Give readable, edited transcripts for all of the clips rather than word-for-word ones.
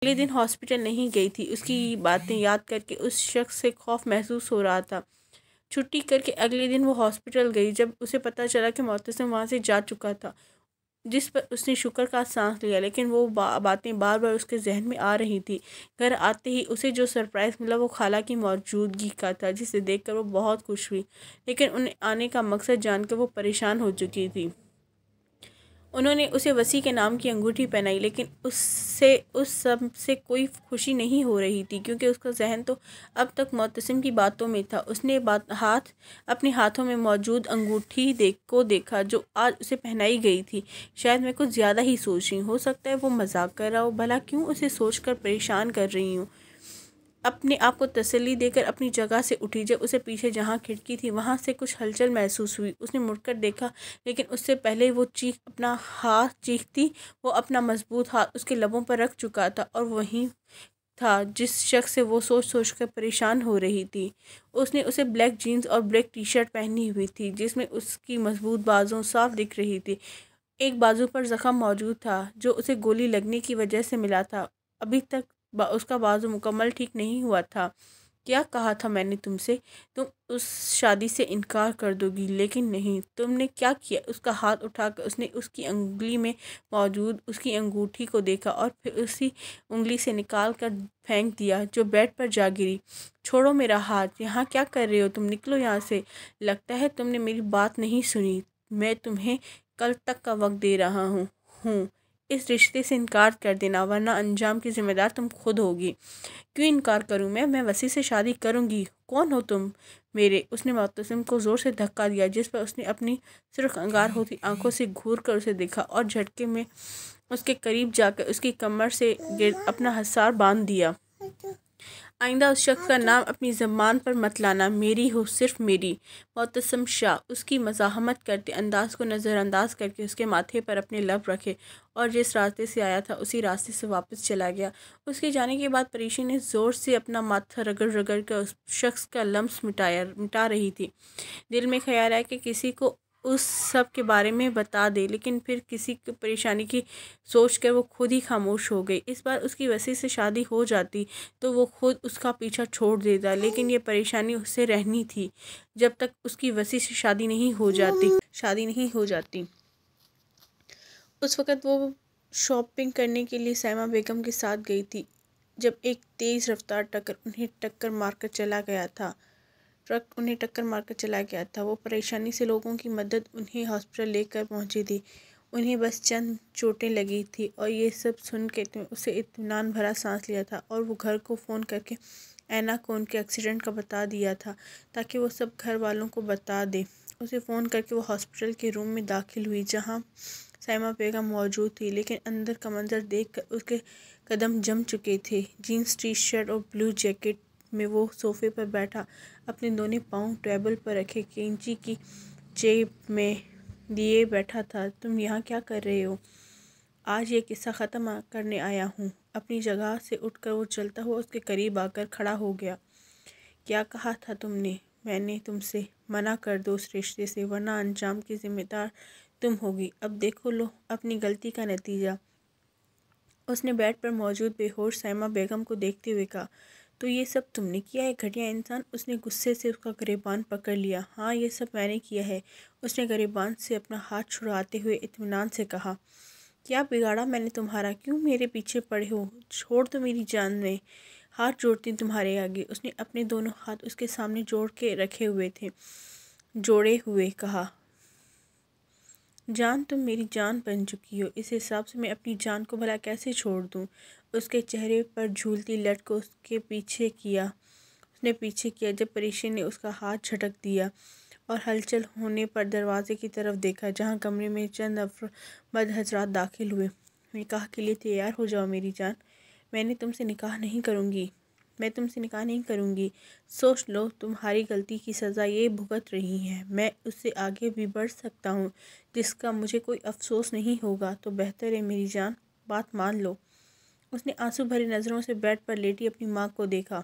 اگلے دن ہاسپٹل نہیں گئی تھی۔ اس کی باتیں یاد کر کے اس شخص سے خوف محسوس ہو رہا تھا۔ چھٹی کر کے اگلے دن وہ ہاسپٹل گئی جب اسے پتہ چلا کہ معتصم وہاں سے جا چکا تھا، جس پر اس نے شکر کا سانس لیا، لیکن وہ باتیں بار بار اس کے ذہن میں آ رہی تھی۔ گھر آتے ہی اسے جو سرپرائز ملا وہ خالہ کی موجودگی کا تھا، جسے دیکھ کر وہ بہت خوش ہوئی، لیکن انہیں آنے کا مقصد جان کر وہ پریشان ہو چکی تھی۔ انہوں نے اسے وسیع کے نام کی انگوٹھی پہنائی، لیکن اس سب سے کوئی خوشی نہیں ہو رہی تھی، کیونکہ اس کا ذہن تو اب تک معتصم کی باتوں میں تھا۔ اس نے اپنے ہاتھوں میں موجود انگوٹھی کو دیکھا جو آج اسے پہنائی گئی تھی۔ شاید میں کچھ زیادہ ہی سوچ رہی ہوں، ہو سکتا ہے وہ مذاق کر رہا ہو، بھلا کیوں اسے سوچ کر پریشان کر رہی ہوں۔ اپنے آپ کو تسلی دے کر اپنی جگہ سے اٹھی۔ جب اسے پیچھے جہاں کھڑکی تھی وہاں سے کچھ ہلچل محسوس ہوئی۔ اس نے مڑ کر دیکھا، لیکن اس سے پہلے وہ چیختی وہ اپنا مضبوط ہاتھ اس کے لبوں پر رکھ چکا تھا، اور وہی تھا جس شخص سے وہ سوچ کر پریشان ہو رہی تھی۔ اس نے اسے بلیک جینز اور بلیک ٹی شرٹ پہنی ہوئی تھی، جس میں اس کی مضبوط بازو صاف دکھ رہی تھی۔ ایک بازو پر زخم موجود تھا جو اسے گولی لگنے کی وجہ سے ملا تھا۔ ابھی تک اس کا بازو مکمل ٹھیک نہیں ہوا تھا۔ کیا کہا تھا میں نے تم سے؟ تم اس شادی سے انکار کر دو گی، لیکن نہیں، تم نے کیا کیا؟ اس کا ہاتھ اٹھا کر اس نے اس کی انگلی میں موجود اس کی انگوٹھی کو دیکھا اور پھر اسی انگلی سے نکال کر پھینک دیا جو بیڈ پر جا گری۔ چھوڑو میرا ہاتھ، یہاں کیا کر رہے ہو؟ تم نکلو یہاں سے۔ لگتا ہے تم نے میری بات نہیں سنی۔ میں تمہیں کل تک کا وقت دے رہا ہوں اس رشتے سے انکار کر دینا، ورنہ انجام کی ذمہ دار تم خود ہوگی۔ کیوں انکار کروں میں وسیع سے شادی کروں گی۔ کون ہو تم میرے؟ اس نے معتصم کو زور سے دھکا دیا، جس پر اس نے اپنی سرخ انگار ہوتی آنکھوں سے گھور کر اسے دیکھا اور جھٹکے میں اس کے قریب جا کر اس کی کمر سے گرد اپنا حصار باندھ دیا۔ آئندہ اس شخص کا نام اپنی زبان پر مت لانا، میری ہو، صرف میری۔ معتصم شاہ اس کی مزاحمت کرتے انداز کو نظر انداز کر کے اس کے ماتھے پر اپنے لب رکھے اور جس راستے سے آیا تھا اسی راستے سے واپس چلا گیا۔ اس کے جانے کے بعد پریشی نے زور سے اپنا ماتھا رگڑ رگڑ کر اس شخص کا لمس مٹا رہی تھی۔ دل میں خیال آیا کہ کسی کو اس سب کے بارے میں بتا دے، لیکن پھر کسی کی پریشانی کی سوچ کر وہ خود ہی خاموش ہو گئی۔ اس بار اس کی وسیع سے شادی ہو جاتی تو وہ خود اس کا پیچھا چھوڑ دیتا، لیکن یہ پریشانی اس سے رہنی تھی جب تک اس کی وسیع سے شادی نہیں ہو جاتی۔ اس وقت وہ شاپنگ کرنے کے لیے سائمہ بیگم کے ساتھ گئی تھی جب ایک تیز رفتار ٹرک انہیں ٹکر مار کر چلا گیا تھا۔ وہ پریشانی سے لوگوں کی مدد انہیں ہاسپٹل لے کر پہنچی تھی۔ انہیں بس چند چوٹیں لگی تھیں، اور یہ سب سن کے اسے اطمینان بھرا سانس لیا تھا، اور وہ گھر کو فون کر کے اینا کو ان کے ایکسیڈنٹ کا بتا دیا تھا تاکہ وہ سب گھر والوں کو بتا دے۔ اسے فون کر کے وہ ہاسپٹل کے روم میں داخل ہوئی جہاں سائمہ بیگم موجود تھی، لیکن اندر کا منظر دیکھ کر اس کے قدم جم چکے تھے۔ جینز ٹی شرٹ اور بلو جیکٹ میں وہ صوفے پر بیٹھا اپنے دونوں پاؤں ٹیبل پر رکھے کینچی کی جیب میں لیے بیٹھا تھا۔ تم یہاں کیا کر رہے ہو؟ آج یہ قصہ ختم کرنے آیا ہوں۔ اپنی جگہ سے اٹھ کر وہ چلتا ہوا اس کے قریب آ کر کھڑا ہو گیا۔ کیا کہا تھا تم نے؟ میں نے تم سے منع کر دو اس رشتے سے، ورنہ انجام کی ذمہ دار تم ہوگی۔ اب دیکھو لو اپنی غلطی کا نتیجہ۔ اس نے بیڈ پر موجود بے ہوش سائمہ بیگم کو دیکھتے ہوئے کہا، تو یہ سب تم نے کیا ہے گھٹیا انسان؟ اس نے غصے سے اس کا گریبان پکڑ لیا۔ ہاں، یہ سب میں نے کیا ہے، اس نے گریبان سے اپنا ہاتھ چھڑاتے ہوئے اطمینان سے کہا۔ کیا بگاڑا میں نے تمہارا؟ کیوں میرے پیچھے پڑے ہو؟ چھوڑ دو میری جان، میں ہاتھ جوڑتی ہوں تمہارے آگے۔ اس نے اپنے دونوں ہاتھ اس کے سامنے جوڑے ہوئے کہا، جان تم میری جان بن چکی ہو، اس حساب سے میں اپنی جان کو بھلا کیسے چھوڑ دوں؟ اس کے چہرے پر جھولتی لٹ کو اس نے پیچھے کیا جب پریشی نے اس کا ہاتھ جھٹک دیا اور ہلچل ہونے پر دروازے کی طرف دیکھا جہاں کمرے میں چند مرد حضرات داخل ہوئے۔ نکاح کے لیے تیار ہو جاؤ میری جان، میں تم سے نکاح نہیں کروں گی۔ سوچ لو تمہاری غلطی کی سزا یہ بھگت رہی ہے، میں اس سے آگے بھی بڑھ سکتا ہوں جس کا مجھے کوئی افسوس نہیں ہوگا، تو بہتر ہے میری جان بات مان لو۔ اس نے آنسو بھری نظروں سے بیڈ پر لیٹی اپنی ماں کو دیکھا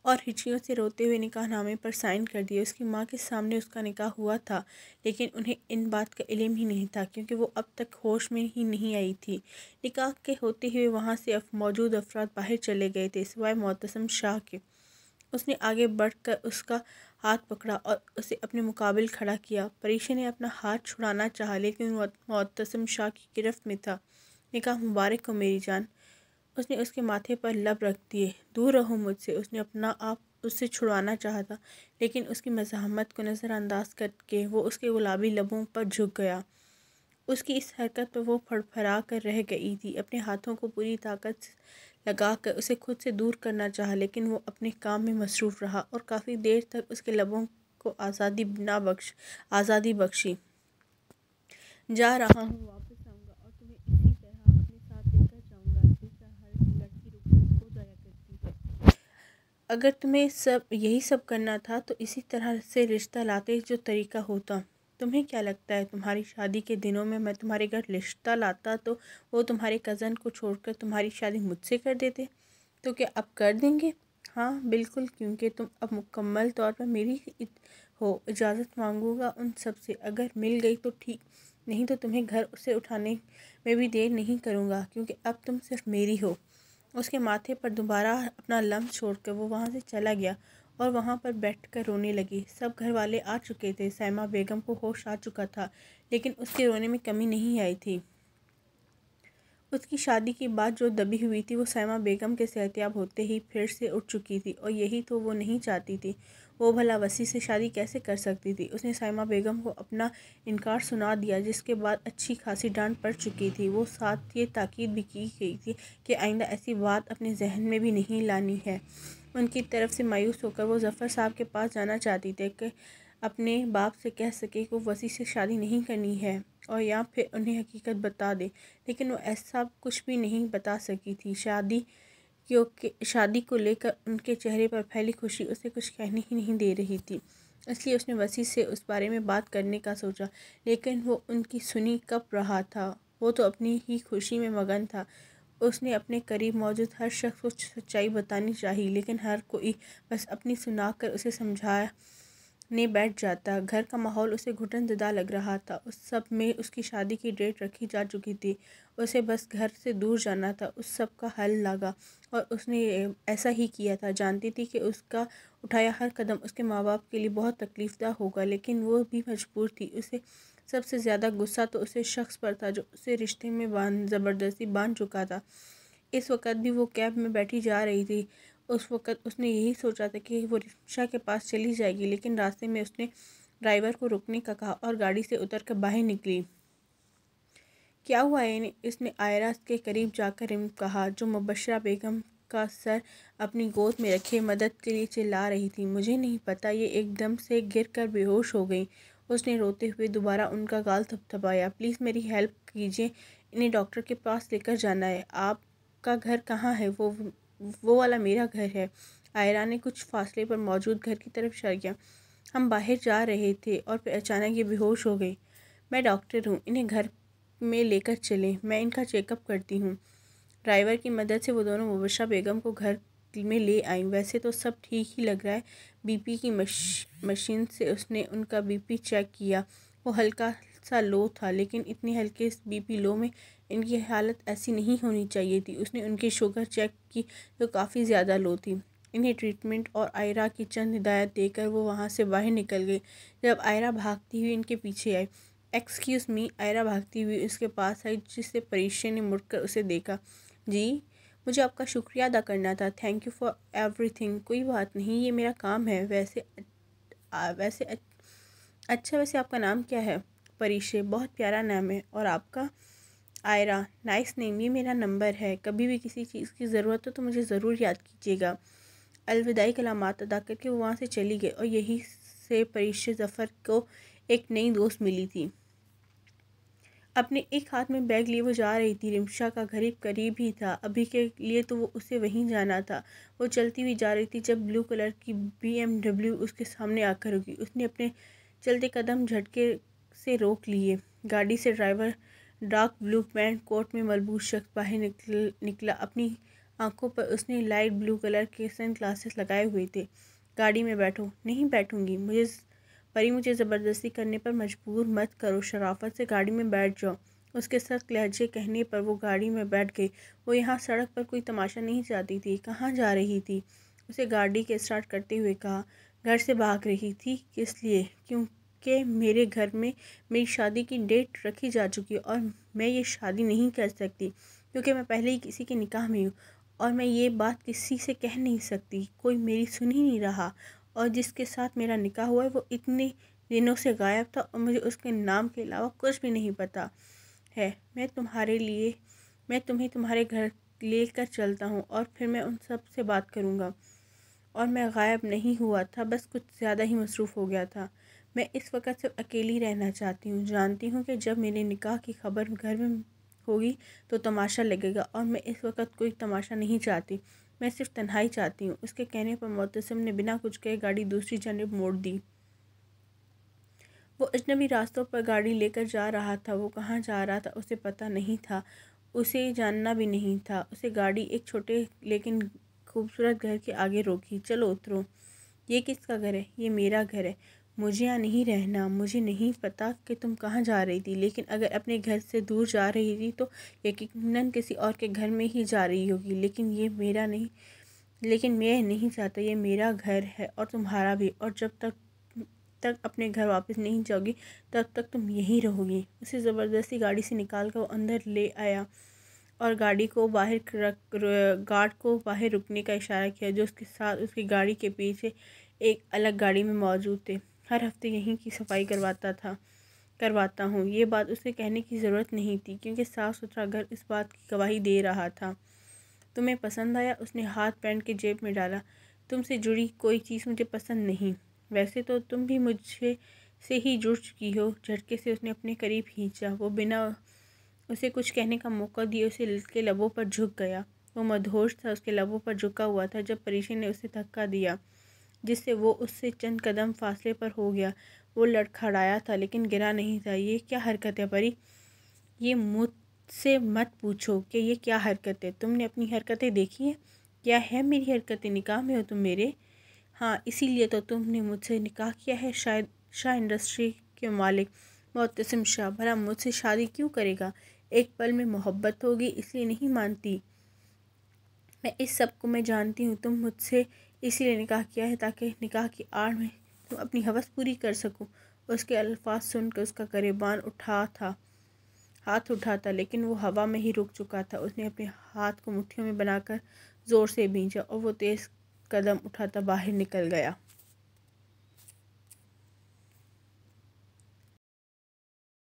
اور ہچکیوں سے روتے ہوئے نکاح نامے پر سائن کر دیے۔ اس کی ماں کے سامنے اس کا نکاح ہوا تھا، لیکن انہیں ان بات کا علم ہی نہیں تھا، کیونکہ وہ اب تک ہوش میں ہی نہیں آئی تھی۔ نکاح کے ہوتے ہوئے وہاں سے موجود افراد باہر چلے گئے تھے، سوائے معتصم شاہ کے۔ اس نے آگے بڑھ کر اس کا ہاتھ پکڑا اور اسے اپنے مقابل کھڑا کیا۔ پریشے نے اپنا ہاتھ چھڑانا چاہا، لیکن وہ معتصم شاہ کی گرفت میں تھا۔ نکاح مبارک ہو میری جان، اس نے اس کے ماتھے پر لب رکھ دیے۔ دور رہو مجھ سے، اس نے اپنا آپ اس سے چھڑوانا چاہا تھا، لیکن اس کی مزاحمت کو نظر انداز کر کے وہ اس کے گلابی لبوں پر جھک گیا۔ اس کی اس حرکت پر وہ پھڑ پھڑا کر رہ گئی تھی۔ اپنے ہاتھوں کو پوری طاقت سے لگا کر اسے خود سے دور کرنا چاہا، لیکن وہ اپنے کام میں مصروف رہا اور کافی دیر تک اس کے لبوں کو آزادی بخشی۔ جا رہا ہوں، واپس آؤں گا اور تمہیں اسی طرح اپنے ساتھ لے کر جاؤں گا، جس طرح ہر لڑکی رخصت ہو جایا کرتی ہے۔ اگر تمہیں یہی سب کرنا تھا تو اسی طرح سے رشتہ لاتے جو طریقہ ہوتا۔ تمہیں کیا لگتا ہے تمہاری شادی کے دنوں میں تمہارے گھر رشتہ لاتا تو وہ تمہارے کزن کو چھوڑ کر تمہاری شادی مجھ سے کر دیتے؟ تو کیا اب کر دیں گے؟ ہاں بالکل، کیونکہ تم اب مکمل طور پر میری ہو۔ اجازت مانگوں گا ان سب سے، اگر مل گئی تو ٹھیک، نہیں تو تمہیں گھر سے اٹھانے میں بھی دیر نہیں کروں گا، کیونکہ اب تم صرف میری ہو۔ اس کے ماتھے پر دوبارہ اپنا لمس چھوڑ کر وہ وہاں سے چلا گیا اور وہاں پر بیٹھ کر رونے لگی۔ سب گھر والے آ چکے تھے۔ سائمہ بیگم کو ہوش آ چکا تھا، لیکن اس کے رونے میں کمی نہیں آئی تھی۔ اس کی شادی کی بات جو دبی ہوئی تھی وہ سائمہ بیگم کے صحتیاب ہوتے ہی پھر سے اٹھ چکی تھی، اور یہی تو وہ نہیں چاہتی تھی۔ وہ بھلا وسیع سے شادی کیسے کر سکتی تھی؟ اس نے سائمہ بیگم کو اپنا انکار سنا دیا، جس کے بعد اچھی خاصی ڈانٹ پڑ چکی تھی۔ وہ ساتھ یہ تاکید بھی کی گئی تھی کہ آئندہ ایسی بات اپنے ذہن میں بھی نہیں لانی ہے۔ ان کی طرف سے مایوس ہو کر وہ ظفر صاحب کے پاس جانا چاہتی تھی کہ اپنے باپ سے کہہ سکے کہ وہ وسیع سے شادی نہیں کرنی ہے اور یا پھر انہیں حقیقت بتا دے، لیکن وہ ایسا کچھ بھی نہیں بتا سکی تھی۔ شادی کو لے کر ان کے چہرے پر پھیلی خوشی اسے کچھ کہنے ہی نہیں دے رہی تھی، اس لیے اس نے وسیع سے اس بارے میں بات کرنے کا سوچا، لیکن وہ ان کی سنی کب رہا تھا۔ وہ تو اپنی ہی خوشی میں مگن تھا۔ اس نے اپنے قریب موجود ہر شخص کو سچائی بتانی چاہی، لیکن ہر کوئی بس اپنی سنا کر اسے سمجھانے بیٹھ جاتا۔ گھر کا ماحول اسے گھٹن زدہ لگ رہا تھا۔ اس سب میں اس کی شادی کی ڈیٹ رکھی جا چکی تھی، اسے بس گھر سے دور جانا تھا۔ اس سب کا حل لگا اور اس نے ایسا ہی کیا تھا۔ جانتی تھی کہ اس کا اٹھایا ہر قدم اس کے ماں باپ کے لیے بہت تکلیف دہ ہوگا، لیکن وہ بھی مجبور تھی۔ اسے سب سے زیادہ غصہ تو اسے شخص پر تھا جو اسے رشتے میں زبردستی باندھ چکا تھا۔ اس وقت بھی وہ کیب میں بیٹھی جا رہی تھی۔ اس وقت اس نے یہی سوچا تھا کہ وہ رمشا کے پاس چلی جائے گی، لیکن راستے میں اس نے ڈرائیور کو رکنے کا کہا اور گاڑی سے اتر کر باہر نکلی۔ کیا ہوا ہے؟ اس نے آئرہ کے قریب جا کر کہا، جو مبشرہ بیگم کا سر اپنی گود میں رکھے مدد کے لیے چلا رہی تھی۔ مجھے نہیں پتا، یہ ایک دم سے گر کر بے ہوش ہو گئیں۔ اس نے روتے ہوئے دوبارہ ان کا گال تھپتھپایا۔ پلیز میری ہیلپ کیجیے، انہیں ڈاکٹر کے پاس لے کر جانا ہے۔ آپ کا گھر کہاں ہے؟ وہ والا میرا گھر ہے۔ آئرہ نے کچھ فاصلے پر موجود گھر کی طرف اشارہ کیا۔ ہم باہر جا رہے تھے اور پھر اچانک یہ بے ہوش ہو گئی۔ میں ڈاکٹر ہوں، انہیں گھر میں لے کر چلیں، میں ان کا چیک اپ کرتی ہوں۔ ڈرائیور کی مدد سے وہ دونوں مبشرہ بیگم کو گھر میں لے آئیں۔ ویسے تو سب ٹھیک ہی لگ رہا ہے۔ بی پی کی مشین سے اس نے ان کا بی پی چیک کیا۔ وہ ہلکا سا لو تھا، لیکن اتنے ہلکے بی پی لو میں ان کی حالت ایسی نہیں ہونی چاہیے تھی۔ اس نے ان کی شوگر چیک کی تو کافی زیادہ لو تھی۔ انہیں ٹریٹمنٹ اور آئرہ کی چند ہدایات دے کر وہ وہاں سے باہر نکل گئے۔ جب آئرہ بھاگتی ہوئی ان کے پیچھے آئی، ایکسکیوز می، آئرہ بھاگتی ہوئی اس کے پاس آئی، جس سے پریشے نے مڑ کر اسے دیکھا۔ جی، مجھے آپ کا شکریہ ادا کرنا تھا۔ Thank you for every thing. کوئی بات نہیں، یہ میرا کام ہے۔ اچھا، ویسے آپ کا نام کیا ہے؟ پریشے، بہت پیارا نام ہے۔ اور آپ کا؟ آئرہ، نائس نیم۔ یہ میرا نمبر ہے، کبھی بھی کسی چیز کی ضرورت ہو تو مجھے ضرور یاد کیجیے گا۔ الوداعی کلمات ادا کر کے وہ وہاں سے چلی گئی اور یہیں سے پریشے ظفر کو ایک نئی دوست ملی تھی۔ اپنے ایک ہاتھ میں بیگ لیے وہ جا رہی تھی۔ رمشا کا گھر قریب ہی تھا، ابھی کے لیے تو وہ اسے وہیں جانا تھا۔ وہ چلتی ہوئی جا رہی تھی جب بلو کلر کی BMW اس کے سامنے آ کر رکی۔ اس نے اپنے چلتے قدم جھٹکے سے روک لیے۔ گاڑی سے ڈرائیور ڈارک بلو پینٹ کوٹ میں ملبوس شخص باہر نکلا۔ اپنی آنکھوں پر اس نے لائٹ بلو کلر کے سن گلاسز لگائے ہوئے تھے۔ گاڑی میں بیٹھو۔ نہیں بیٹھوں گی، مجھے زبردستی کرنے پر مجبور مت کرو، شرافت سے گاڑی میں بیٹھ جاؤ۔ اس کے سخت لہجے کہنے پر وہ گاڑی میں بیٹھ گئی۔ وہ یہاں سڑک پر کوئی تماشا نہیں چاہتی تھی۔ کہاں جا رہی تھی؟ اسے گاڑی کے اسٹارٹ کرتے ہوئے کہا۔ گھر سے بھاگ رہی تھی؟ کس لیے؟ کیونکہ میرے گھر میں میری شادی کی ڈیٹ رکھی جا چکی ہے اور میں یہ شادی نہیں کر سکتی کیونکہ میں پہلے ہی کسی کے نکاح میں ہوں، اور میں یہ بات کسی سے کہہ نہیں سکتی۔ کوئی میری سن ہی نہیں رہا، اور جس کے ساتھ میرا نکاح ہوا ہے وہ اتنے دنوں سے غائب تھا اور مجھے اس کے نام کے علاوہ کچھ بھی نہیں پتہ ہے۔ میں تمہیں تمہارے گھر لے کر چلتا ہوں اور پھر میں ان سب سے بات کروں گا۔ اور میں غائب نہیں ہوا تھا، بس کچھ زیادہ ہی مصروف ہو گیا تھا۔ میں اس وقت صرف اکیلی رہنا چاہتی ہوں۔ جانتی ہوں کہ جب میرے نکاح کی خبر گھر میں ہوگی تو تماشا لگے گا، اور میں اس وقت کوئی تماشا نہیں چاہتی۔ میں صرف تنہائی چاہتی ہوں۔ اس کے کہنے پر معتصم نے بنا کچھ کہے گاڑی دوسری جانب موڑ دی۔ وہ اجنبی راستوں پر گاڑی لے کر جا رہا تھا۔ وہ کہاں جا رہا تھا اسے پتہ نہیں تھا، اسے جاننا بھی نہیں تھا۔ اسے گاڑی ایک چھوٹے لیکن خوبصورت گھر کے آگے روکی۔ چلو اترو۔ یہ کس کا گھر ہے؟ یہ میرا گھر ہے۔ مجھے یہاں نہیں رہنا۔ مجھے نہیں پتہ کہ تم کہاں جا رہی تھی، لیکن اگر اپنے گھر سے دور جا رہی تھی تو یقیناً کسی اور کے گھر میں ہی جا رہی ہوگی، لیکن میں نہیں چاہتا۔ یہ میرا گھر ہے اور تمہارا بھی، اور جب تک اپنے گھر واپس نہیں جاؤ گی تب تک تم یہیں رہو گی۔ اسے زبردستی گاڑی سے نکال کر وہ اندر لے آیا اور گارڈ کو باہر رکنے کا اشارہ کیا، جو اس کے ساتھ اس کی گاڑی کے پیچھے ایک الگ گاڑی میں موجود تھے۔ ہر ہفتے یہیں کی صفائی کرواتا ہوں۔ یہ بات اسے کہنے کی ضرورت نہیں تھی کیونکہ صاف ستھرا گھر اس بات کی گواہی دے رہا تھا۔ تمہیں پسند آیا؟ اس نے ہاتھ پینٹ کے جیب میں ڈالا۔ تم سے جڑی کوئی چیز مجھے پسند نہیں۔ ویسے تو تم بھی مجھ سے ہی جڑ چکی ہو۔ جھٹکے سے اس نے اپنے قریب کھینچا۔ وہ بنا اسے کچھ کہنے کا موقع دیے اسے کے لبوں پر جھک گیا۔ وہ مدہوش تھا، اس کے لبوں پر جھکا ہوا تھا جب پریشی نے اسے دھکا دیا جس سے وہ اس سے چند قدم فاصلے پر ہو گیا۔ وہ لڑکھڑایا تھا لیکن گرا نہیں تھا۔ یہ کیا حرکت ہے پری؟ یہ مجھ سے مت پوچھو کہ یہ کیا حرکت ہے۔ تم نے اپنی حرکتیں دیکھی ہیں؟ کیا ہے میری حرکتیں؟ نکاح میں ہو تم میرے؟ ہاں، اسی لیے تو تم نے مجھ سے نکاح کیا ہے۔ شاہ انڈسٹری کے مالک معتصم شاہ بھلا مجھ سے شادی کیوں کرے گا؟ ایک پل میں محبت ہوگی اس لیے نہیں مانتی؟ میں اس سب کو میں جانتی ہوں۔ تم مجھ سے اسی لیے نکاح کیا ہے تاکہ نکاح کی آڑ میں تم اپنی ہوس پوری کر سکو۔ اس کے الفاظ سن کر اس کا گریباں ہاتھ اٹھا تھا لیکن وہ ہوا میں ہی رک چکا تھا۔ اس نے اپنے ہاتھ کو مٹھیوں میں بنا کر زور سے بھینچا اور وہ تیز قدم اٹھاتا باہر نکل گیا۔